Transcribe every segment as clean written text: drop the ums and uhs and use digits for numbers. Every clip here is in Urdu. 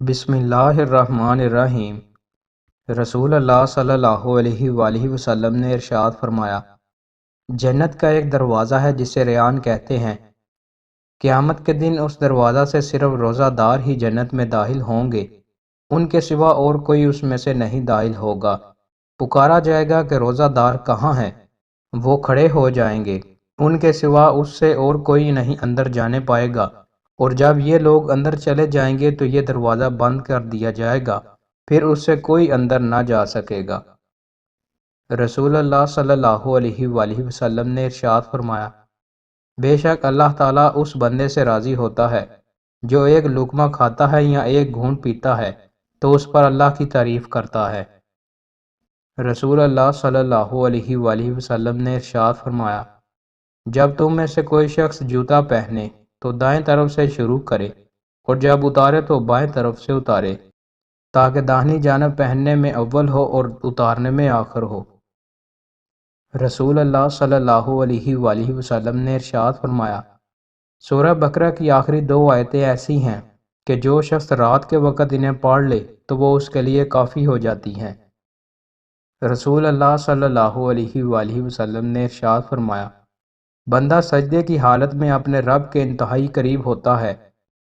بسم اللہ الرحمن الرحیم۔ رسول اللہ صلی اللہ علیہ وآلہ وسلم نے ارشاد فرمایا، جنت کا ایک دروازہ ہے جسے ریان کہتے ہیں۔ قیامت کے دن اس دروازہ سے صرف روزہ دار ہی جنت میں داخل ہوں گے، ان کے سوا اور کوئی اس میں سے نہیں داخل ہوگا۔ پکارا جائے گا کہ روزہ دار کہاں ہیں؟ وہ کھڑے ہو جائیں گے، ان کے سوا اس سے اور کوئی نہیں اندر جانے پائے گا، اور جب یہ لوگ اندر چلے جائیں گے تو یہ دروازہ بند کر دیا جائے گا، پھر اس سے کوئی اندر نہ جا سکے گا۔ رسول اللہ صلی اللہ علیہ وآلہ وسلم نے ارشاد فرمایا، بے شک اللہ تعالیٰ اس بندے سے راضی ہوتا ہے جو ایک لقمہ کھاتا ہے یا ایک گھونٹ پیتا ہے تو اس پر اللہ کی تعریف کرتا ہے۔ رسول اللہ صلی اللہ علیہ وآلہ وسلم نے ارشاد فرمایا، جب تم میں سے کوئی شخص جوتا پہنے تو دائیں طرف سے شروع کرے، اور جب اتارے تو بائیں طرف سے اتارے، تاکہ داہنی جانب پہننے میں اول ہو اور اتارنے میں آخر ہو۔ رسول اللہ صلی اللہ علیہ وآلہ وسلم نے ارشاد فرمایا، سورہ بقرہ کی آخری 2 آیتیں ایسی ہیں کہ جو شخص رات کے وقت انہیں پڑھ لے تو وہ اس کے لیے کافی ہو جاتی ہیں۔ رسول اللہ صلی اللہ علیہ وآلہ وسلم نے ارشاد فرمایا، بندہ سجدے کی حالت میں اپنے رب کے انتہائی قریب ہوتا ہے،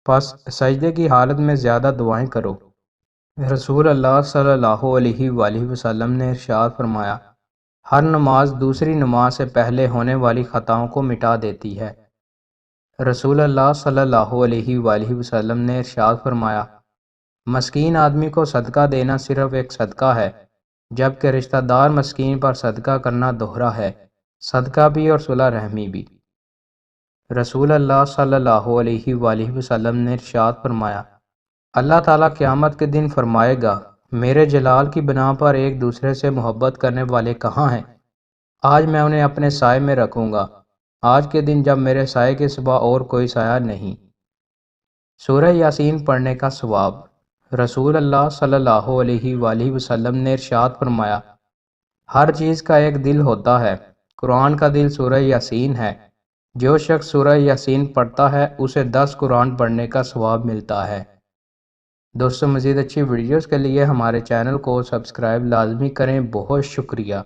پس سجدے کی حالت میں زیادہ دعائیں کرو۔ رسول اللہ صلی اللہ علیہ وآلہ وسلم نے ارشاد فرمایا، ہر نماز دوسری نماز سے پہلے ہونے والی خطاؤں کو مٹا دیتی ہے۔ رسول اللہ صلی اللہ علیہ وآلہ وسلم نے ارشاد فرمایا، مسکین آدمی کو صدقہ دینا صرف ایک صدقہ ہے، جبکہ رشتہ دار مسکین پر صدقہ کرنا دوہرا ہے، صدقہ بھی اور صلح رحمی بھی۔ رسول اللہ صلی اللہ علیہ وآلہ وسلم نے ارشاد فرمایا، اللہ تعالیٰ قیامت کے دن فرمائے گا، میرے جلال کی بنا پر ایک دوسرے سے محبت کرنے والے کہاں ہیں؟ آج میں انہیں اپنے سائے میں رکھوں گا، آج کے دن جب میرے سائے کے سوا اور کوئی سایہ نہیں۔ سورہ یاسین پڑھنے کا ثواب۔ رسول اللہ صلی اللہ علیہ وآلہ وسلم نے ارشاد فرمایا، ہر چیز کا ایک دل ہوتا ہے، قرآن کا دل سورہ یاسین ہے، جو شخص سورہ یاسین پڑھتا ہے اسے 10 قرآن پڑھنے کا ثواب ملتا ہے۔ دوستو، مزید اچھی ویڈیوز کے لیے ہمارے چینل کو سبسکرائب لازمی کریں۔ بہت شکریہ۔